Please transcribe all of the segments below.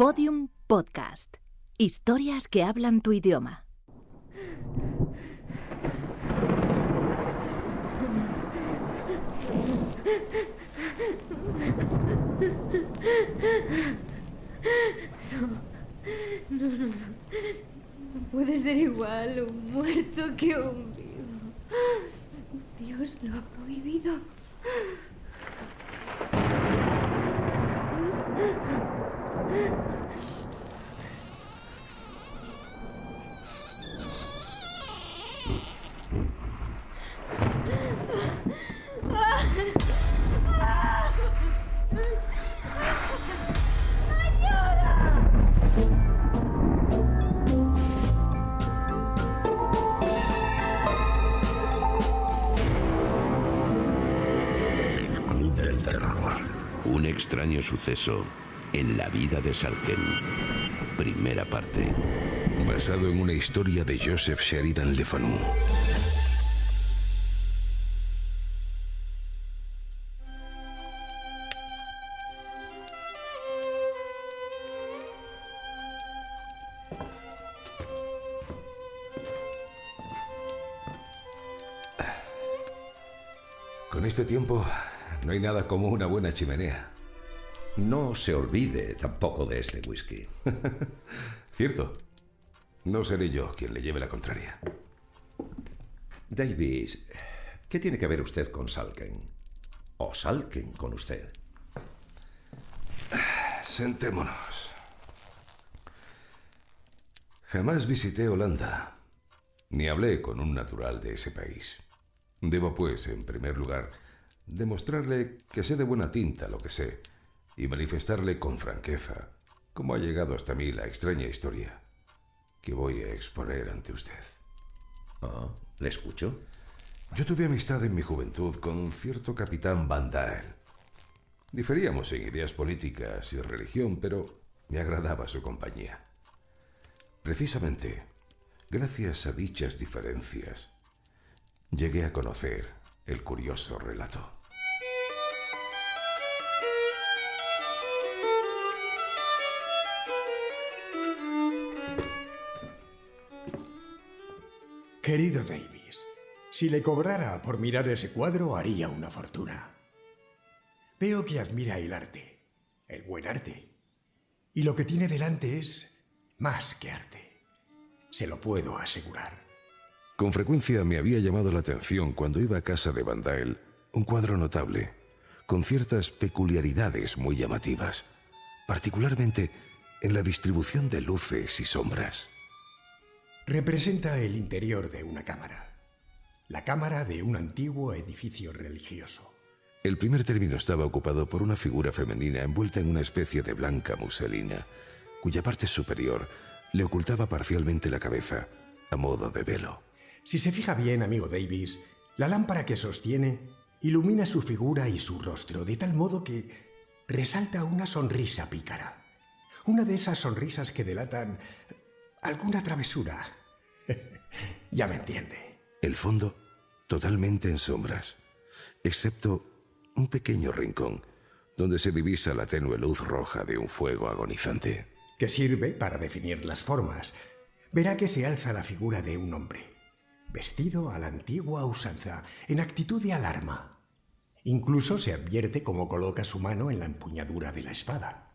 Podium Podcast. Historias que hablan tu idioma. No puede ser igual un muerto que un vivo. Dios lo ha prohibido. Un extraño suceso en la vida de Salken. Primera parte. Basado en una historia de Joseph Sheridan Le Fanu. Con este tiempo, no hay nada como una buena chimenea. No se olvide tampoco de este whisky. Cierto. No seré yo quien le lleve la contraria. Davis, ¿qué tiene que ver usted con Salken? ¿O Salken con usted? Sentémonos. Jamás visité Holanda, ni hablé con un natural de ese país. Debo, pues, en primer lugar, demostrarle que sé de buena tinta lo que sé y manifestarle con franqueza cómo ha llegado hasta mí la extraña historia que voy a exponer ante usted. ¿Le escucho? Yo tuve amistad en mi juventud con cierto capitán Van Dael. Diferíamos en ideas políticas y religión, pero me agradaba su compañía. Precisamente, gracias a dichas diferencias, llegué a conocer el curioso relato. Querido Davis, si le cobrara por mirar ese cuadro, haría una fortuna. Veo que admira el arte, el buen arte. Y lo que tiene delante es más que arte. Se lo puedo asegurar. Con frecuencia me había llamado la atención cuando iba a casa de Van Dael un cuadro notable, con ciertas peculiaridades muy llamativas, particularmente en la distribución de luces y sombras. Representa el interior de una cámara. La cámara de un antiguo edificio religioso. El primer término estaba ocupado por una figura femenina envuelta en una especie de blanca muselina, cuya parte superior le ocultaba parcialmente la cabeza, a modo de velo. Si se fija bien, amigo Davis, la lámpara que sostiene ilumina su figura y su rostro, de tal modo que resalta una sonrisa pícara. Una de esas sonrisas que delatan alguna travesura. Ya me entiende. El fondo totalmente en sombras, excepto un pequeño rincón donde se divisa la tenue luz roja de un fuego agonizante. Que sirve para definir las formas. Verá que se alza la figura de un hombre, vestido a la antigua usanza, en actitud de alarma. Incluso se advierte cómo coloca su mano en la empuñadura de la espada.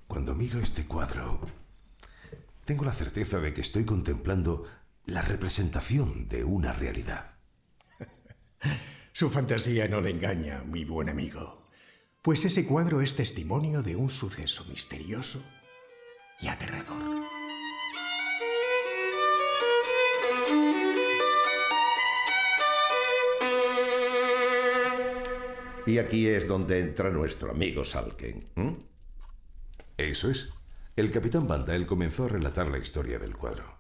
Cuando miro este cuadro, tengo la certeza de que estoy contemplando la representación de una realidad. Su fantasía no le engaña, mi buen amigo, pues ese cuadro es testimonio de un suceso misterioso y aterrador. Y aquí es donde entra nuestro amigo Salken. Eso es. El capitán Van Dael comenzó a relatar la historia del cuadro.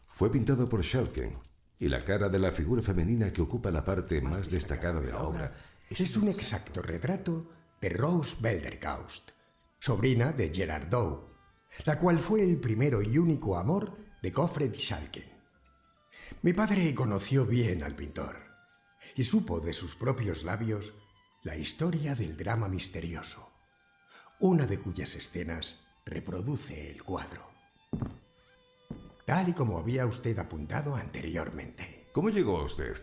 Fue pintado por Salken, y la cara de la figura femenina que ocupa la parte más destacada de la obra es un exacto retrato de Rose Belderkaust, sobrina de Gerard Dow, la cual fue el primero y único amor de Gottfried Salken. Mi padre conoció bien al pintor y supo de sus propios labios la historia del drama misterioso, una de cuyas escenas reproduce el cuadro, tal y como había usted apuntado anteriormente. ¿Cómo llegó a usted?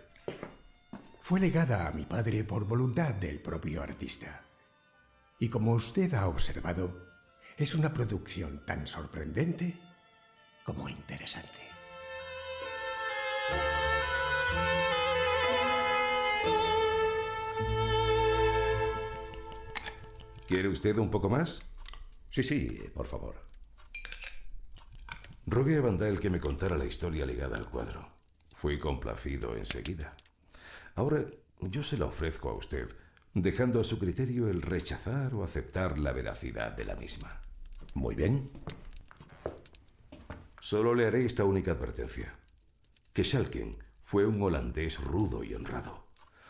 Fue legada a mi padre por voluntad del propio artista. Y como usted ha observado, es una producción tan sorprendente como interesante. ¿Quiere usted un poco más? Sí, por favor. Rogué a Van Dael que me contara la historia ligada al cuadro. Fui complacido enseguida. Ahora yo se la ofrezco a usted, dejando a su criterio el rechazar o aceptar la veracidad de la misma. Muy bien. Solo le haré esta única advertencia. Que Schalken fue un holandés rudo y honrado,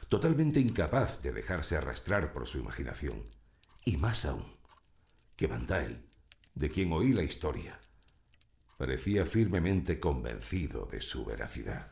totalmente incapaz de dejarse arrastrar por su imaginación. Y más aún, que Van Dael, de quien oí la historia, parecía firmemente convencido de su veracidad.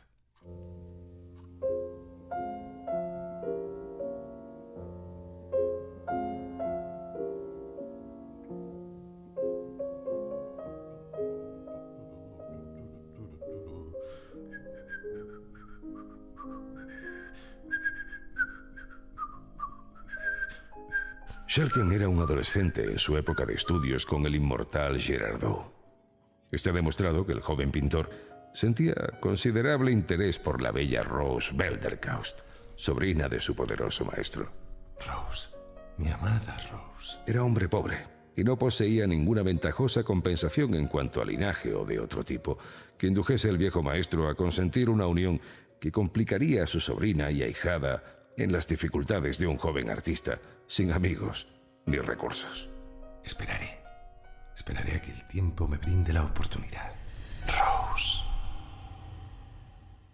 Schalken era un adolescente en su época de estudios con el inmortal Girardot. Está demostrado que el joven pintor sentía considerable interés por la bella Rose Belderkaust, sobrina de su poderoso maestro. Rose, mi amada Rose. Era hombre pobre y no poseía ninguna ventajosa compensación en cuanto a linaje o de otro tipo que indujese al viejo maestro a consentir una unión que complicaría a su sobrina y ahijada en las dificultades de un joven artista, sin amigos ni recursos. Esperaré a que el tiempo me brinde la oportunidad. Rose.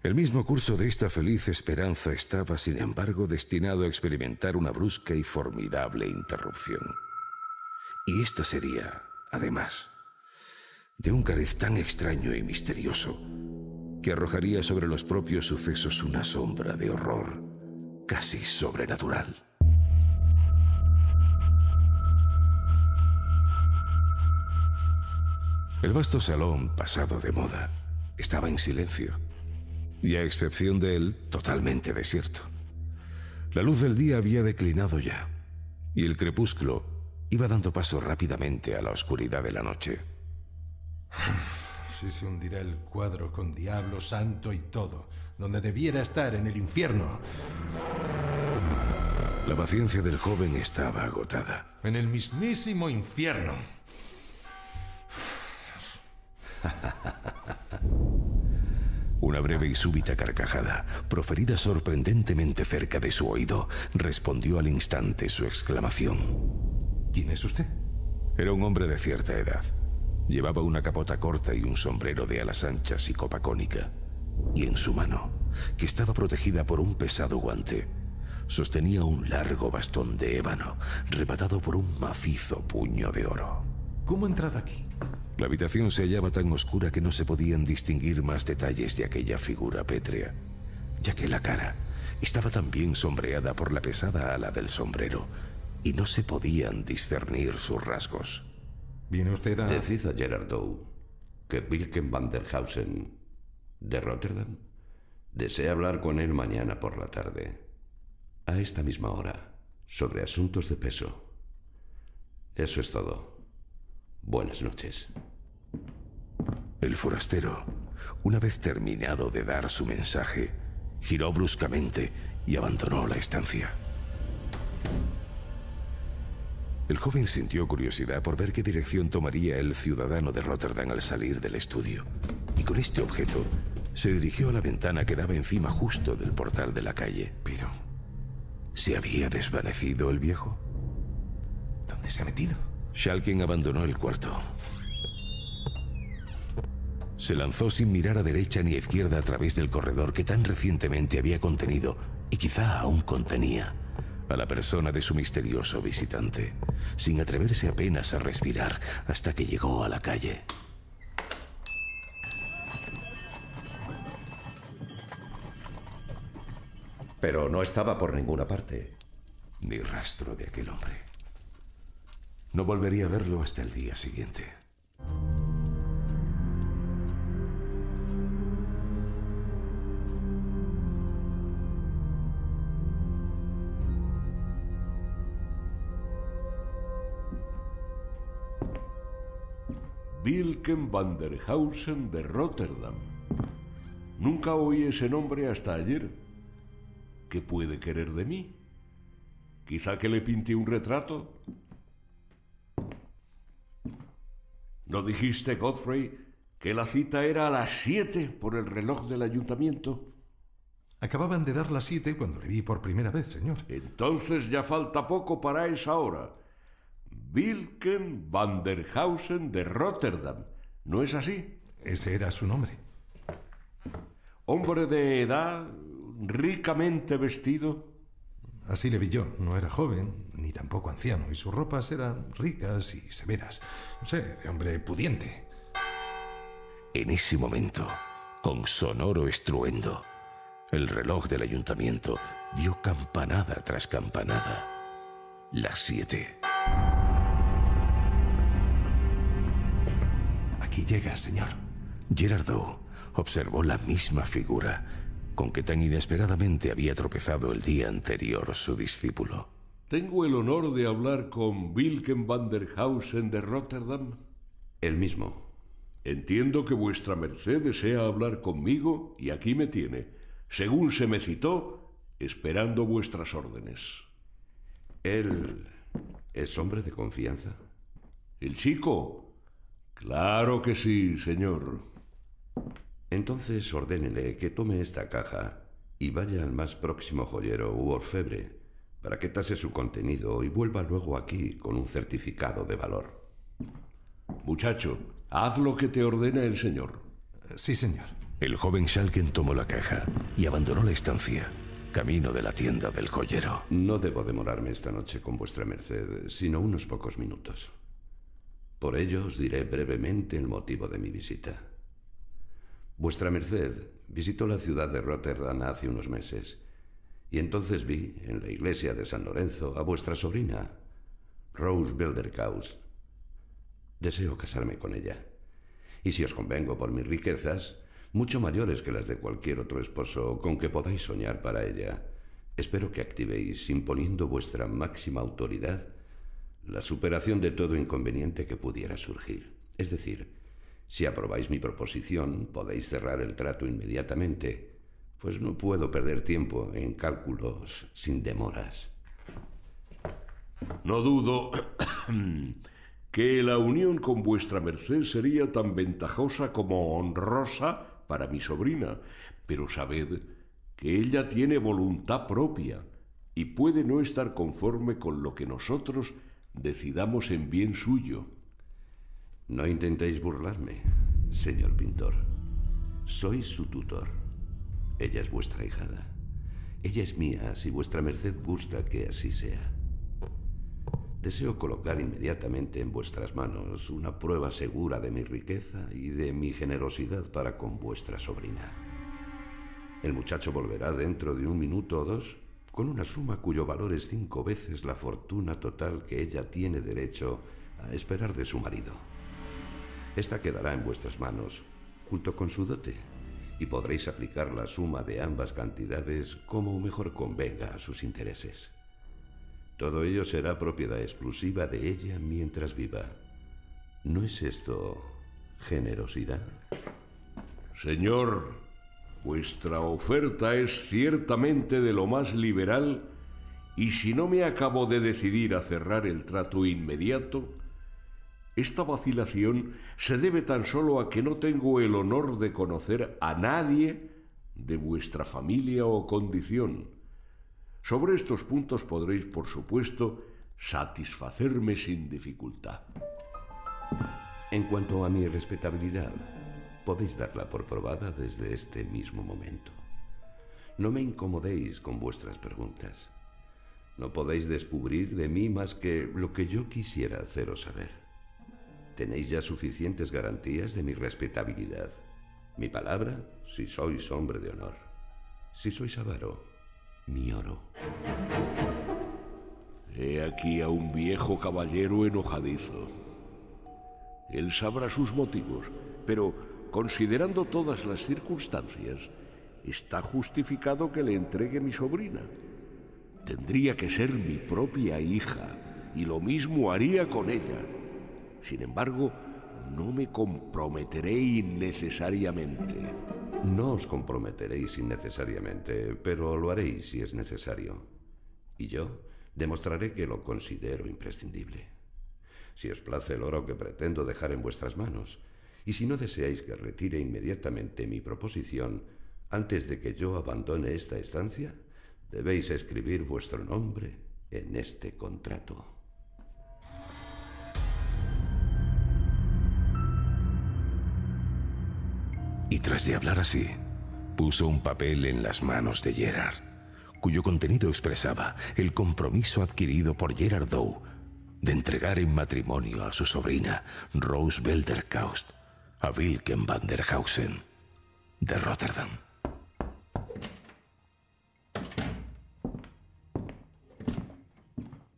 El mismo curso de esta feliz esperanza estaba, sin embargo, destinado a experimentar una brusca y formidable interrupción. Y esta sería, además, de un cariz tan extraño y misterioso que arrojaría sobre los propios sucesos una sombra de horror casi sobrenatural. El vasto salón, pasado de moda, estaba en silencio, y a excepción de él, totalmente desierto. La luz del día había declinado ya, y el crepúsculo iba dando paso rápidamente a la oscuridad de la noche. Sí se hundirá el cuadro con diablo santo y todo, donde debiera estar, en el infierno. La paciencia del joven estaba agotada. En el mismísimo infierno. Una breve y súbita carcajada, proferida sorprendentemente cerca de su oído, respondió al instante su exclamación. ¿Quién es usted? Era un hombre de cierta edad. Llevaba una capota corta y un sombrero de alas anchas y copa cónica. Y en su mano, que estaba protegida por un pesado guante, sostenía un largo bastón de ébano, rematado por un macizo puño de oro. ¿Cómo ha entrado aquí? La habitación se hallaba tan oscura que no se podían distinguir más detalles de aquella figura pétrea, ya que la cara estaba también sombreada por la pesada ala del sombrero y no se podían discernir sus rasgos. ¿Viene usted a...? Decid a Girardot que Wilken van der Hausen, de Rotterdam, desea hablar con él mañana por la tarde, a esta misma hora, sobre asuntos de peso. Eso es todo. Buenas noches. El forastero, una vez terminado de dar su mensaje, giró bruscamente y abandonó la estancia. El joven sintió curiosidad por ver qué dirección tomaría el ciudadano de Rotterdam al salir del estudio, y con este objeto se dirigió a la ventana que daba encima justo del portal de la calle. Pero... ¿se había desvanecido el viejo? ¿dónde se ha metido? Schalken abandonó el cuarto. Se lanzó sin mirar a derecha ni a izquierda a través del corredor que tan recientemente había contenido, y quizá aún contenía, a la persona de su misterioso visitante, sin atreverse apenas a respirar hasta que llegó a la calle. Pero no estaba por ninguna parte. Ni rastro de aquel hombre. No volvería a verlo hasta el día siguiente. Wilken van der Hausen de Rotterdam. Nunca oí ese nombre hasta ayer. ¿Qué puede querer de mí? ¿Quizá que le pinte un retrato? ¿No dijiste, Godfrey, que la cita era a las 7 por el reloj del ayuntamiento? Acababan de dar las 7 cuando le vi por primera vez, señor. Entonces ya falta poco para esa hora. Wilken van der Hausen de Rotterdam. ¿No es así? Ese era su nombre. Hombre de edad, ricamente vestido. Así le vi yo. No era joven, ni tampoco anciano, y sus ropas eran ricas y severas. No sé, de hombre pudiente. En ese momento, con sonoro estruendo, el reloj del ayuntamiento dio campanada tras campanada. Las 7. Aquí llega, señor. Gerardo observó la misma figura con que tan inesperadamente había tropezado el día anterior su discípulo. ¿Tengo el honor de hablar con Wilken van der Hausen de Rotterdam? El mismo. Entiendo que vuestra merced desea hablar conmigo y aquí me tiene, según se me citó, esperando vuestras órdenes. ¿Él es hombre de confianza? ¿El chico? Claro que sí, señor. Entonces ordénele que tome esta caja y vaya al más próximo joyero u orfebre para que tase su contenido y vuelva luego aquí con un certificado de valor. Muchacho, haz lo que te ordena el señor. Sí, señor. El joven Schalken tomó la caja y abandonó la estancia, camino de la tienda del joyero. No debo demorarme esta noche con vuestra merced, sino unos pocos minutos. Por ello os diré brevemente el motivo de mi visita. Vuestra merced visitó la ciudad de Rotterdam hace unos meses y entonces vi en la iglesia de San Lorenzo a vuestra sobrina, Rose Belderkaus. Deseo casarme con ella y si os convengo por mis riquezas, mucho mayores que las de cualquier otro esposo con que podáis soñar para ella, espero que activéis, imponiendo vuestra máxima autoridad, la superación de todo inconveniente que pudiera surgir. Es decir, si aprobáis mi proposición, podéis cerrar el trato inmediatamente, pues no puedo perder tiempo en cálculos sin demoras. No dudo que la unión con vuestra merced sería tan ventajosa como honrosa para mi sobrina, pero sabed que ella tiene voluntad propia y puede no estar conforme con lo que nosotros decidamos en bien suyo. No intentéis burlarme, señor pintor. Soy su tutor. Ella es vuestra ahijada. Ella es mía, si vuestra merced gusta que así sea. Deseo colocar inmediatamente en vuestras manos una prueba segura de mi riqueza y de mi generosidad para con vuestra sobrina. El muchacho volverá dentro de 1 minuto o 2 con una suma cuyo valor es 5 veces la fortuna total que ella tiene derecho a esperar de su marido. Esta quedará en vuestras manos, junto con su dote, y podréis aplicar la suma de ambas cantidades como mejor convenga a sus intereses. Todo ello será propiedad exclusiva de ella mientras viva. ¿No es esto generosidad? Señor, vuestra oferta es ciertamente de lo más liberal y si no me acabo de decidir a cerrar el trato inmediato, esta vacilación se debe tan solo a que no tengo el honor de conocer a nadie de vuestra familia o condición. Sobre estos puntos podréis, por supuesto, satisfacerme sin dificultad. En cuanto a mi respetabilidad, podéis darla por probada desde este mismo momento. No me incomodéis con vuestras preguntas. No podéis descubrir de mí más que lo que yo quisiera haceros saber. Tenéis ya suficientes garantías de mi respetabilidad. Mi palabra, si sois hombre de honor. Si sois avaro, mi oro. He aquí a un viejo caballero enojadizo. Él sabrá sus motivos, pero considerando todas las circunstancias, está justificado que le entregue mi sobrina. Tendría que ser mi propia hija, y lo mismo haría con ella. Sin embargo, no me comprometeré innecesariamente. No os comprometeréis innecesariamente, pero lo haréis si es necesario. Y yo demostraré que lo considero imprescindible. Si os place el oro que pretendo dejar en vuestras manos, y si no deseáis que retire inmediatamente mi proposición, antes de que yo abandone esta estancia, debéis escribir vuestro nombre en este contrato. Y tras de hablar así, puso un papel en las manos de Gerard, cuyo contenido expresaba el compromiso adquirido por Gerard Dow de entregar en matrimonio a su sobrina Rose Belderkaust a Wilken van der Hausen de Rotterdam.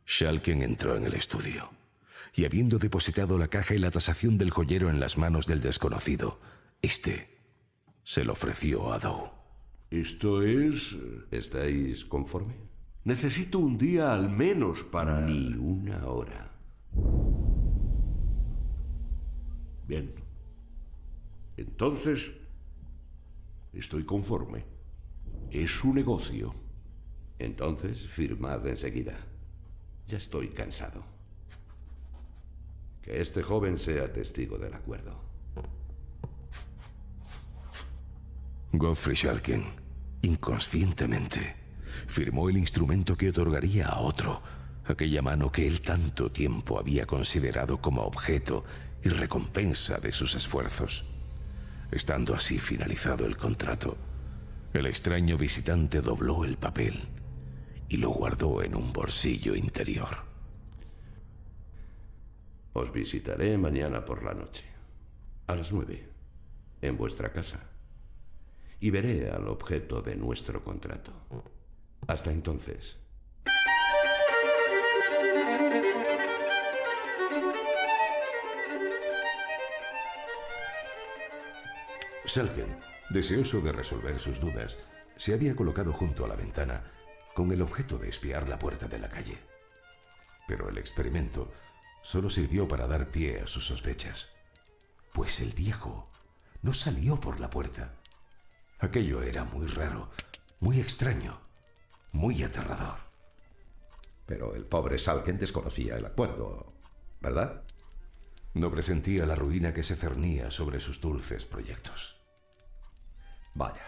Schalken entró en el estudio y, habiendo depositado la caja y la tasación del joyero en las manos del desconocido, se lo ofreció a Dow. Esto es... ¿Estáis conforme? Necesito un día al menos para... Ni una hora. Bien. Entonces, estoy conforme. Es su negocio. Entonces, firmad enseguida. Ya estoy cansado. Que este joven sea testigo del acuerdo. Godfrey Schalken, inconscientemente, firmó el instrumento que otorgaría a otro aquella mano que él tanto tiempo había considerado como objeto y recompensa de sus esfuerzos. Estando así finalizado el contrato, el extraño visitante dobló el papel y lo guardó en un bolsillo interior. Os visitaré mañana por la noche, a las 9, en vuestra casa, y veré al objeto de nuestro contrato. Hasta entonces. Schalken, deseoso de resolver sus dudas, se había colocado junto a la ventana con el objeto de espiar la puerta de la calle. Pero el experimento solo sirvió para dar pie a sus sospechas, pues el viejo no salió por la puerta. Aquello era muy raro, muy extraño, muy aterrador. Pero el pobre Schalken desconocía el acuerdo, ¿verdad? No presentía la ruina que se cernía sobre sus dulces proyectos. Vaya.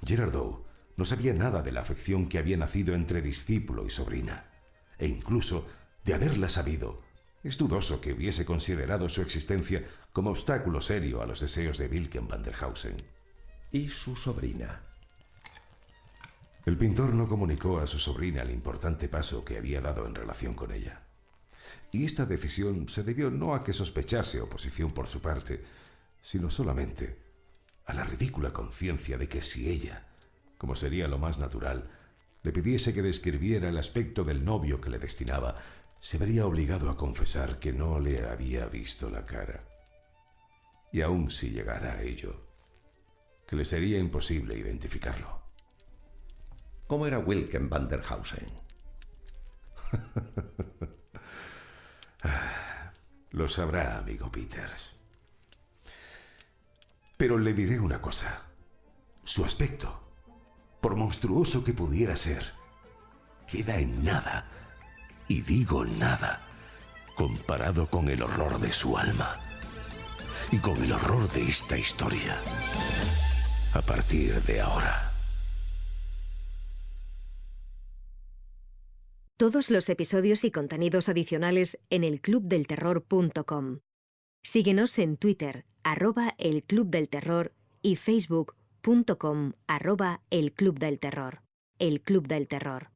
Gerard Dow no sabía nada de la afección que había nacido entre discípulo y sobrina, e incluso, de haberla sabido, es dudoso que hubiese considerado su existencia como obstáculo serio a los deseos de Wilken van der Hausen. ¿Y su sobrina? El pintor no comunicó a su sobrina el importante paso que había dado en relación con ella. Y esta decisión se debió no a que sospechase oposición por su parte, sino solamente a la ridícula conciencia de que si ella, como sería lo más natural, le pidiese que describiera el aspecto del novio que le destinaba, se vería obligado a confesar que no le había visto la cara. Y aun si llegara a ello, que le sería imposible identificarlo. ¿Cómo era Wilken van der Hausen? Lo sabrá, amigo Peters. Pero le diré una cosa. Su aspecto, por monstruoso que pudiera ser, queda en nada, y digo nada, comparado con el horror de su alma y con el horror de esta historia. A partir de ahora. Todos los episodios y contenidos adicionales en elclubdelterror.com. Síguenos en Twitter, @elclubdelterror y facebook.com/elclubdelterror. El Club del Terror.